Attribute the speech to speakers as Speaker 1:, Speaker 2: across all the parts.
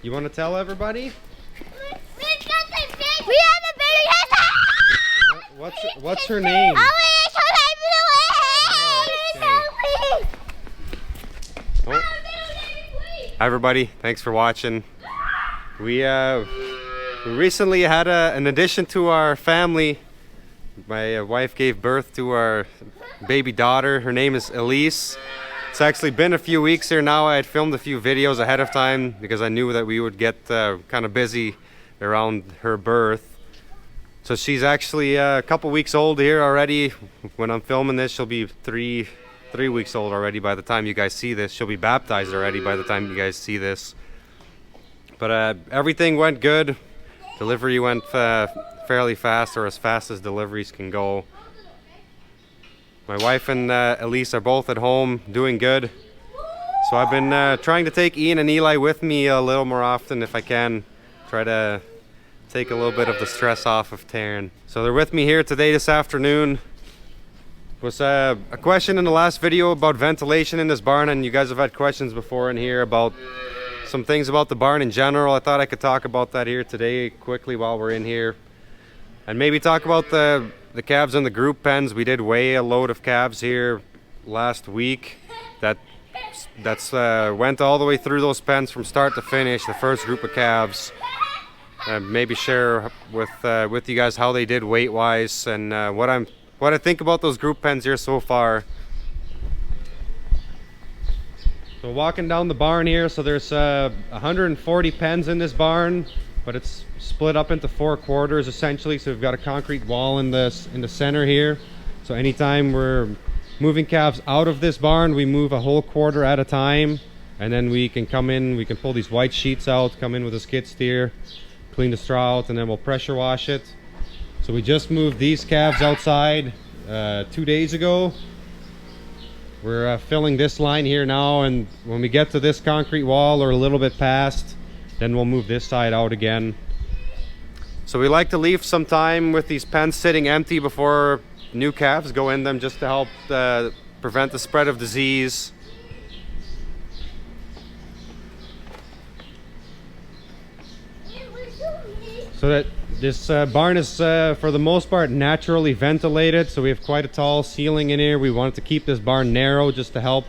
Speaker 1: You want to tell everybody?
Speaker 2: We have a baby heifer.
Speaker 1: What's her name?
Speaker 2: Oh,
Speaker 1: Hi everybody, thanks for watching. We recently had an addition to our family. My wife gave birth to our baby daughter. Her name is Elise. It's actually been a few weeks here now. I had filmed a few videos ahead of time because I knew that we would get kind of busy around her birth. So she's actually a couple weeks old here already. When I'm filming this, she'll be three weeks old already by the time you guys see this. She'll be baptized already by the time you guys see this. But everything went good. Delivery went fairly fast, or as fast as deliveries can go. My wife and Elise are both at home doing good. So I've been trying to take Ian and Eli with me a little more often if I can. Try to take a little bit of the stress off of Taryn. So they're with me here today this afternoon. Was a question in the last video about ventilation in this barn, and you guys have had questions before in here about some things about the barn in general. I thought I could talk about that here today quickly while we're in here, and maybe talk about the calves in the group pens. We did weigh a load of calves here last week that's went all the way through those pens from start to finish, the first group of calves. Maybe share with you guys how they did weight wise, and what I think about those group pens here so far. So walking down the barn here, so there's 140 pens in this barn, but it's split up into 4 quarters essentially. So we've got a concrete wall in the center here. So anytime we're moving calves out of this barn, we move a whole quarter at a time, and then we can come in, we can pull these white sheets out, come in with a skid steer, clean the straw out, and then we'll pressure wash it. So we just moved these calves outside 2 days ago. We're filling this line here now, and when we get to this concrete wall or a little bit past, then we'll move this side out again. So we like to leave some time with these pens sitting empty before new calves go in them, just to help prevent the spread of disease. So that this barn is for the most part naturally ventilated, so we have quite a tall ceiling in here. We wanted to keep this barn narrow just to help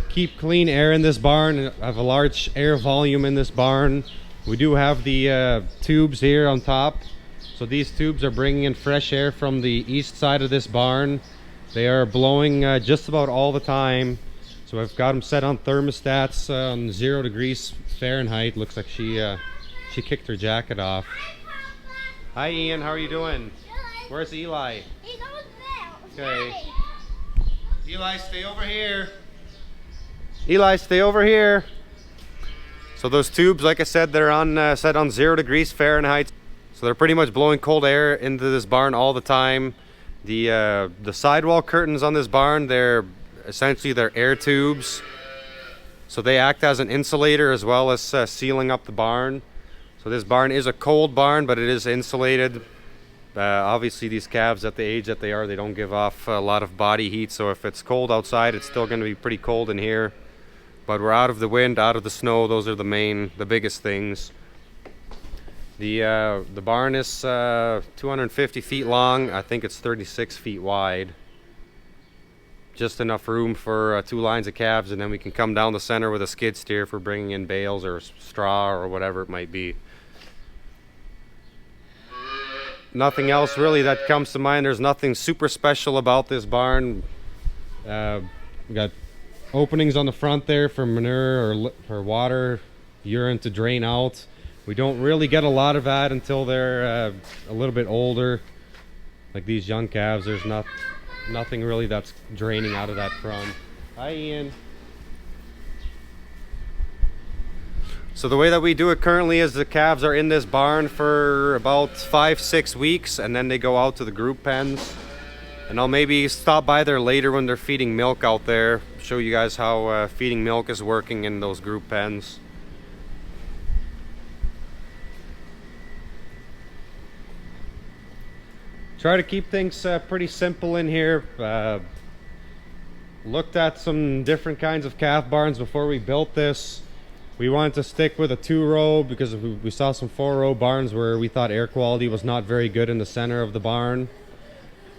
Speaker 1: keep clean air in this barn and have a large air volume in this barn. We do have the tubes here on top, so these tubes are bringing in fresh air from the east side of this barn. They are blowing just about all the time, so I've got them set on thermostats on 0 degrees Fahrenheit. Looks like she kicked her jacket off. Hi Ian, how are you doing? Where's Eli?
Speaker 2: He's over there.
Speaker 1: Okay. Eli, stay over here. Eli, stay over here. So those tubes, like I said, they're on set on 0 degrees Fahrenheit. So they're pretty much blowing cold air into this barn all the time. The sidewall curtains on this barn, they're essentially air tubes. So they act as an insulator as well as sealing up the barn. So this barn is a cold barn, but it is insulated. Obviously these calves at the age that they are, they don't give off a lot of body heat. So if it's cold outside, it's still going to be pretty cold in here. But we're out of the wind, out of the snow. Those are the biggest things. The barn is 250 feet long. I think it's 36 feet wide. Just enough room for 2 lines of calves, and then we can come down the center with a skid steer for bringing in bales or straw or whatever it might be. Nothing else really that comes to mind. There's nothing super special about this barn. We got openings on the front there for manure or water, urine to drain out. We don't really get a lot of that until they're a little bit older. Like these young calves, there's nothing really that's draining out of that front. Hi Ian. So the way that we do it currently is the calves are in this barn for about 5-6 weeks, and then they go out to the group pens. And I'll maybe stop by there later when they're feeding milk out there, show you guys how feeding milk is working in those group pens. Try to keep things pretty simple in here. Looked at some different kinds of calf barns before we built this. We wanted to stick with a 2-row because we saw some 4-row barns where we thought air quality was not very good in the center of the barn.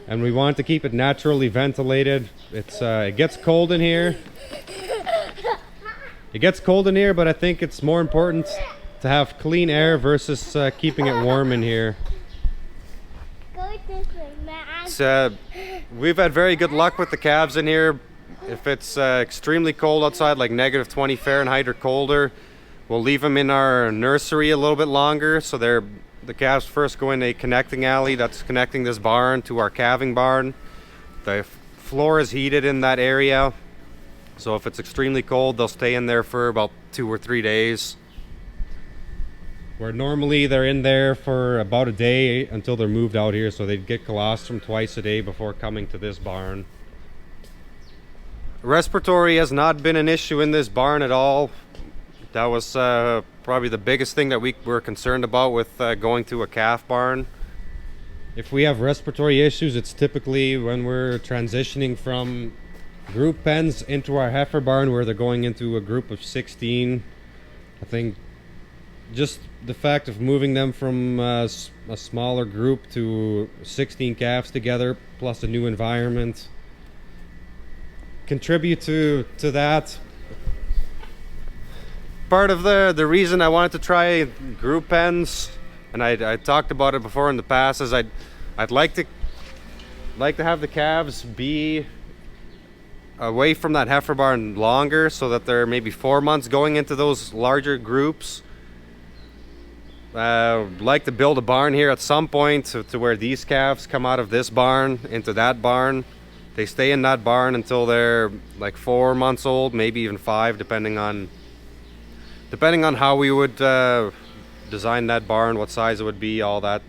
Speaker 1: And we wanted to keep it naturally ventilated. It gets cold in here. It gets cold in here, but I think it's more important to have clean air versus keeping it warm in here. We've had very good luck with the calves in here. If it's extremely cold outside, like -20 Fahrenheit or colder, we'll leave them in our nursery a little bit longer. So the calves first go in a connecting alley that's connecting this barn to our calving barn. The floor is heated in that area. So if it's extremely cold, they'll stay in there for about 2 or 3 days. Where normally they're in there for about a day until they're moved out here. So they'd get colostrum twice a day before coming to this barn. Respiratory has not been an issue in this barn at all. That was probably the biggest thing that we were concerned about with going to a calf barn. If we have respiratory issues, it's typically when we're transitioning from group pens into our heifer barn where they're going into a group of 16. I think just the fact of moving them from a smaller group to 16 calves together, plus a new environment, contribute to that. Part of the reason I wanted to try group pens, and I talked about it before in the past, is I'd like to have the calves be away from that heifer barn longer, so that they're maybe 4 months going into those larger groups. Like to build a barn here at some point to where these calves come out of this barn into that barn. They stay in that barn until they're like 4 months old, maybe even 5, depending on how we would design that barn, what size it would be, all that.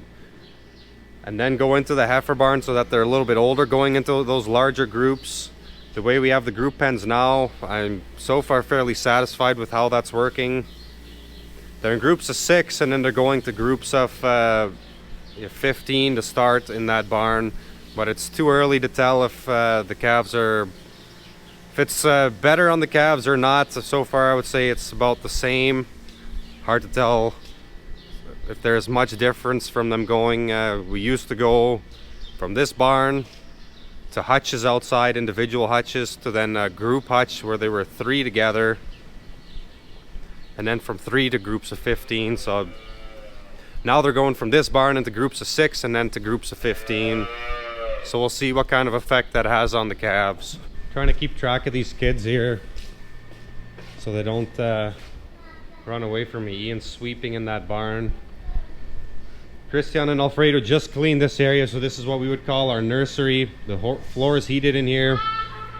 Speaker 1: And then go into the heifer barn so that they're a little bit older going into those larger groups. The way we have the group pens now, I'm so far fairly satisfied with how that's working. They're in groups of 6, and then they're going to groups of 15 to start in that barn. But it's too early to tell if the calves are, if it's better on the calves or not. So far I would say it's about the same. Hard to tell if there's much difference from them going. We used to go from this barn to hutches outside, individual hutches, to then a group hutch where they were 3 together. And then from 3 to groups of 15. So now they're going from this barn into groups of 6 and then to groups of 15. So we'll see what kind of effect that has on the calves. Trying to keep track of these kids here so they don't run away from me. Ian's sweeping in that barn. Christian and Alfredo just cleaned this area, so this is what we would call our nursery. The floor is heated in here.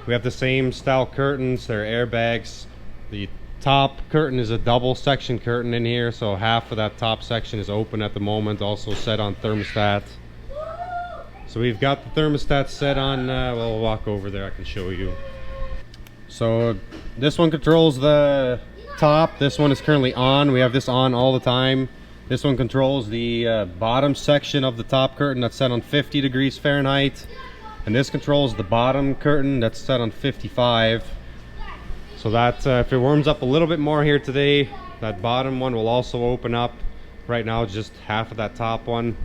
Speaker 1: We have the same style curtains, they're airbags. The top curtain is a double section curtain in here, so half of that top section is open at the moment, also set on thermostat. So we've got the thermostat set on, we'll walk over there, I can show you. So this one controls the top, this one is currently on, we have this on all the time. This one controls the bottom section of the top curtain that's set on 50 degrees Fahrenheit. And this controls the bottom curtain that's set on 55. So that if it warms up a little bit more here today, that bottom one will also open up. Right now it's just half of that top one.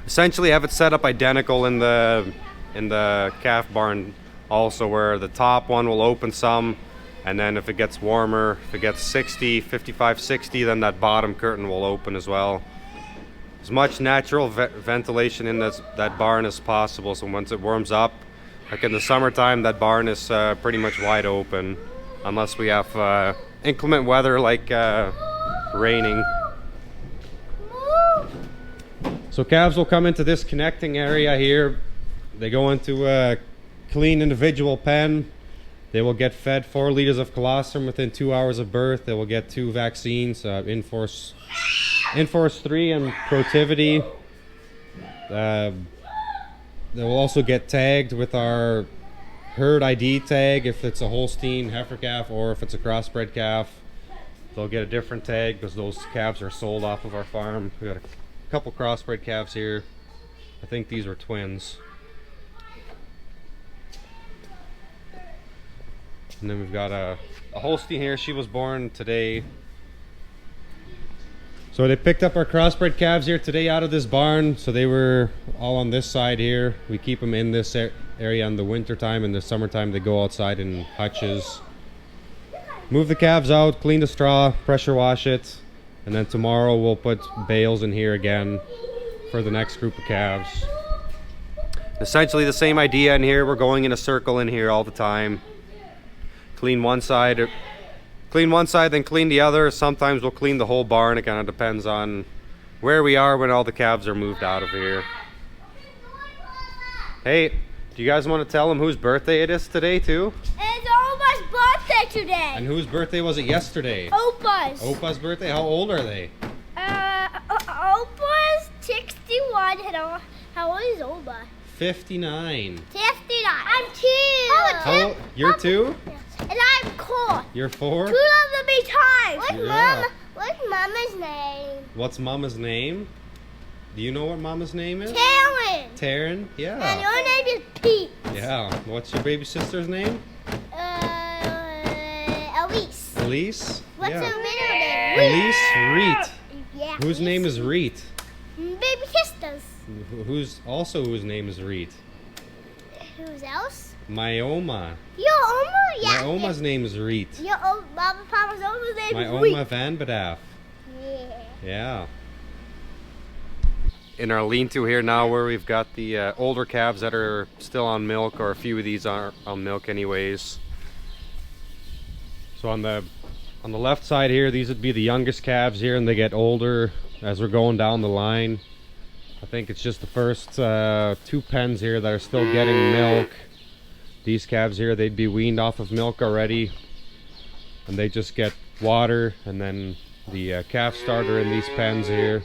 Speaker 1: Essentially have it set up identical in the calf barn also, where the top one will open some, and then if it gets warmer, if it gets 60, 55, 60, then that bottom curtain will open as well. As much natural ventilation in that barn as possible, so once it warms up, like in the summertime, that barn is pretty much wide open, unless we have inclement weather like raining. So calves will come into this connecting area here. They go into a clean individual pen. They will get fed 4 liters of colostrum within 2 hours of birth. They will get 2 vaccines, Inforce 3 and Protivity. They will also get tagged with our herd ID tag if it's a Holstein heifer calf, or if it's a crossbred calf. They'll get a different tag because those calves are sold off of our farm. We got a couple crossbred calves here. I think these were twins. And then we've got a Holstein here. She was born today. So they picked up our crossbred calves here today out of this barn. So they were all on this side here. We keep them in this area in the winter time. In the summertime they go outside in hutches. Move the calves out, clean the straw, pressure wash it. And then tomorrow we'll put bales in here again for the next group of calves. Essentially the same idea in here. We're going in a circle in here all the time. Clean one side, then clean the other. Sometimes we'll clean the whole barn. It kind of depends on where we are when all the calves are moved out of here. Hey, do you guys want to tell them whose birthday it is today too?
Speaker 2: It's Opa's birthday today.
Speaker 1: And whose birthday was it yesterday?
Speaker 2: Opa's.
Speaker 1: Opa's birthday? How old are they?
Speaker 2: Opa's 61. And how old is Opa?
Speaker 1: 59.
Speaker 2: 59. I'm 2. Oh,
Speaker 1: How old? You're 2?
Speaker 2: Yes. And I'm 4.
Speaker 1: You're 4?
Speaker 2: 2 of them be times.
Speaker 1: Yeah.
Speaker 2: What's Mama's name?
Speaker 1: What's Mama's name? Do you know what Mama's name is?
Speaker 2: Taryn.
Speaker 1: Taryn?
Speaker 2: And
Speaker 1: Yeah.
Speaker 2: your name is Piet.
Speaker 1: Yeah. What's your baby sister's name?
Speaker 2: Elise.
Speaker 1: Elise?
Speaker 2: What's
Speaker 1: Yeah.
Speaker 2: her middle name?
Speaker 1: Elise Reet.
Speaker 2: Yeah.
Speaker 1: Whose name is Reet?
Speaker 2: Baby sisters.
Speaker 1: Whose name is Reet?
Speaker 2: Who's else?
Speaker 1: My Oma.
Speaker 2: Your Oma? Yeah.
Speaker 1: My Oma's name is Reet.
Speaker 2: Your Mama Papa's Oma's name
Speaker 1: My
Speaker 2: is
Speaker 1: Oma
Speaker 2: Reet.
Speaker 1: Van Bedaf.
Speaker 2: Yeah.
Speaker 1: Yeah. In our lean-to here now, where we've got the older calves that are still on milk, or a few of these are on milk anyways. So on the left side here, these would be the youngest calves here, and they get older as we're going down the line. I think it's just the first 2 pens here that are still getting milk. These calves here, they'd be weaned off of milk already, and they just get water, and then the calf starter in these pens here.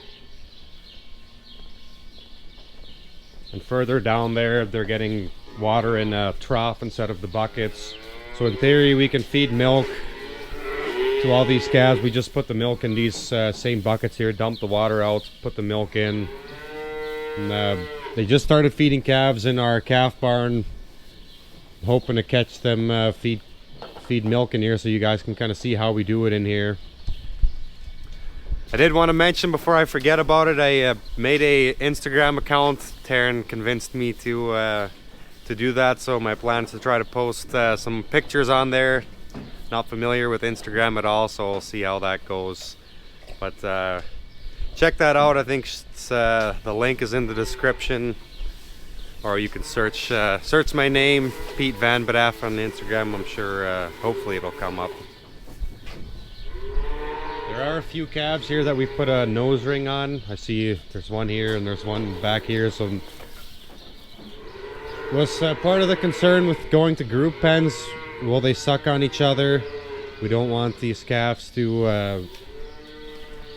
Speaker 1: And further down there, they're getting water in a trough instead of the buckets. So in theory, we can feed milk to all these calves. We just put the milk in these same buckets here, dump the water out, put the milk in. And, they just started feeding calves in our calf barn, hoping to catch them feed milk in here so you guys can kind of see how we do it in here. I did want to mention before I forget about it, I made a Instagram account. Taryn convinced me to do that, so my plan is to try to post some pictures on there. Not familiar with Instagram at all, so we'll see how that goes. But check that out. I think the link is in the description, or you can search my name, Piet Van Bedaf, on Instagram. I'm sure hopefully it'll come up. There are a few calves here that we put a nose ring on. I see there's one here and there's one back here. So was part of the concern with going to group pens. Will they suck on each other? We don't want these calves to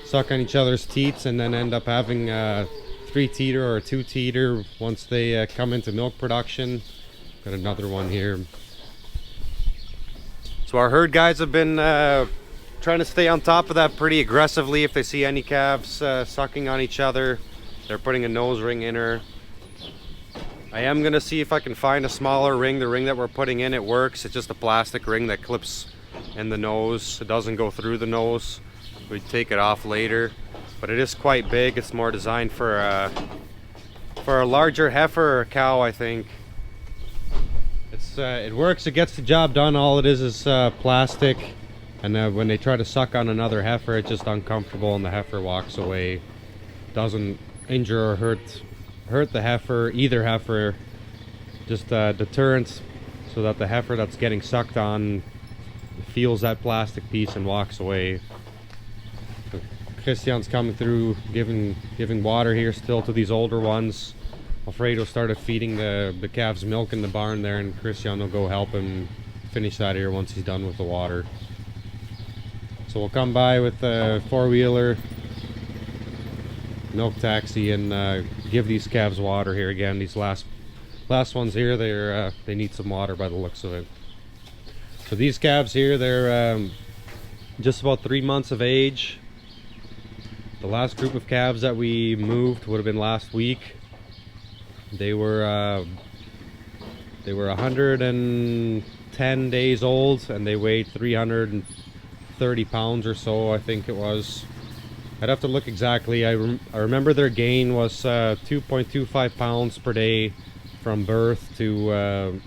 Speaker 1: suck on each other's teats and then end up having a 3-teater or a 2-teater once they come into milk production. Got another one here. So our herd guys have been trying to stay on top of that pretty aggressively. If they see any calves sucking on each other, they're putting a nose ring in her. I am gonna see if I can find a smaller ring. The ring that we're putting in, it works. It's just a plastic ring that clips in the nose. It doesn't go through the nose. We take it off later, but it is quite big. It's more designed for a larger heifer or cow, I think. It works. It gets the job done. All it is plastic. And when they try to suck on another heifer, it's just uncomfortable and the heifer walks away. Doesn't injure or hurt the heifer, either heifer. Just deterrent so that the heifer that's getting sucked on feels that plastic piece and walks away. So Christian's coming through giving water here still to these older ones. Alfredo started feeding the calves milk in the barn there, and Christian will go help him finish that here once he's done with the water. So we'll come by with a 4-wheeler, milk taxi, and give these calves water here again. These last ones here, they need some water by the looks of it. So these calves here, they're just about 3 months of age. The last group of calves that we moved would have been last week. They were 110 110 days old, and they weighed 330 pounds or so, I think it was. I'd have to look exactly. I remember their gain was 2.25 pounds per day from birth to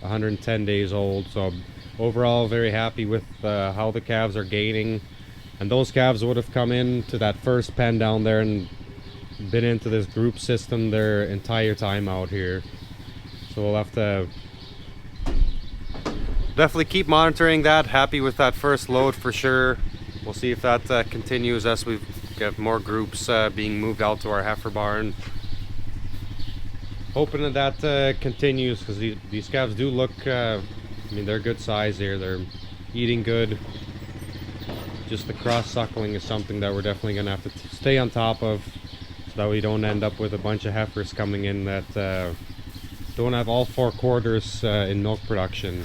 Speaker 1: 110 days old. So overall, very happy with how the calves are gaining. And those calves would have come into that first pen down there and been into this group system their entire time out here. So we'll have to definitely keep monitoring that. Happy with that first load for sure. We'll see if that continues as we get more groups being moved out to our heifer barn. Hoping that continues, because these calves do look, I mean, they're good size here. They're eating good. Just the cross suckling is something that we're definitely going to have to stay on top of, so that we don't end up with a bunch of heifers coming in that don't have all 4 quarters in milk production.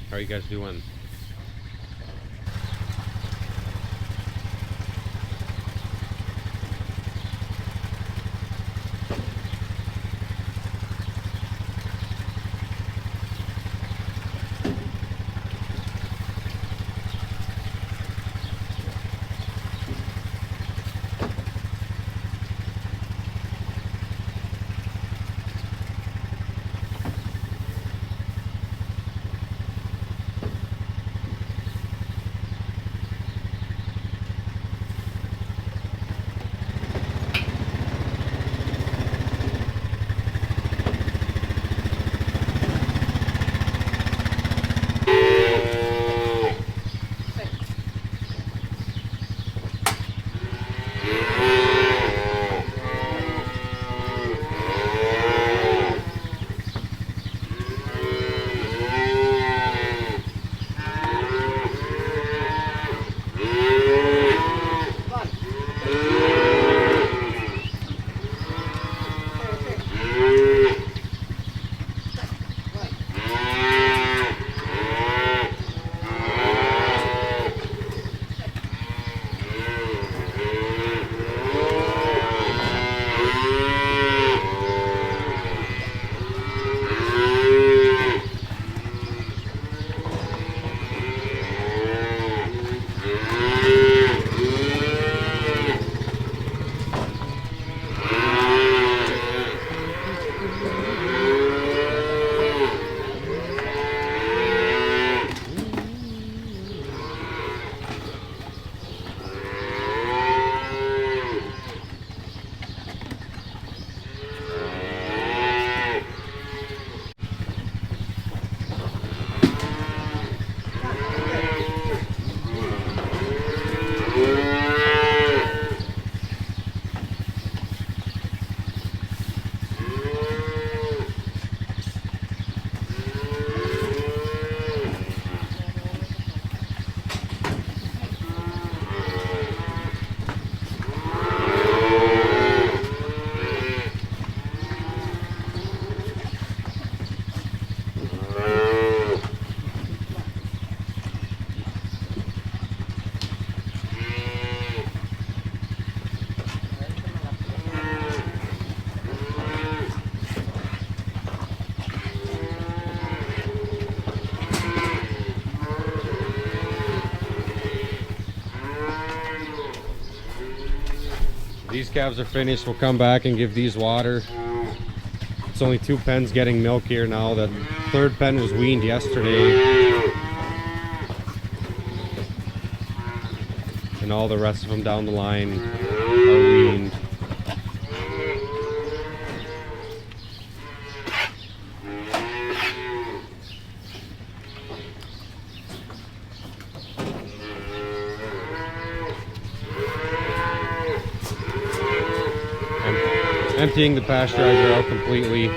Speaker 1: How are you guys doing? These calves are finished. We'll come back and give these water. It's only 2 pens getting milk here now. The 3rd pen was weaned yesterday. And all the rest of them down the line are weaned. Emptying the pasteurizer out completely.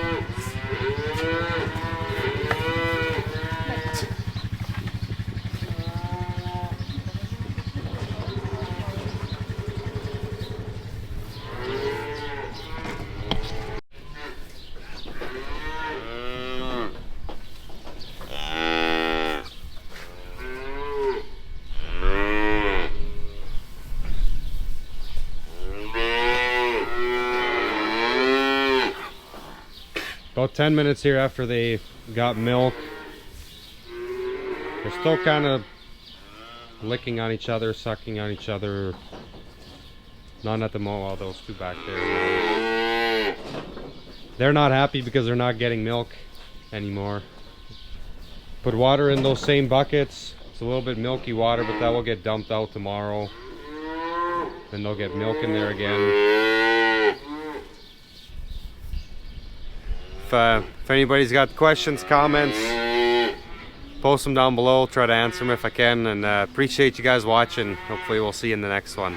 Speaker 1: About 10 minutes here after they got milk. They're still kind of licking on each other, sucking on each other. Not at the moment, all those two back there. They're not happy because they're not getting milk anymore. Put water in those same buckets. It's a little bit milky water, but that will get dumped out tomorrow. Then they'll get milk in there again. If anybody's got questions, comments, post them down below. Try to answer them if I can. And appreciate you guys watching. Hopefully we'll see you in the next one.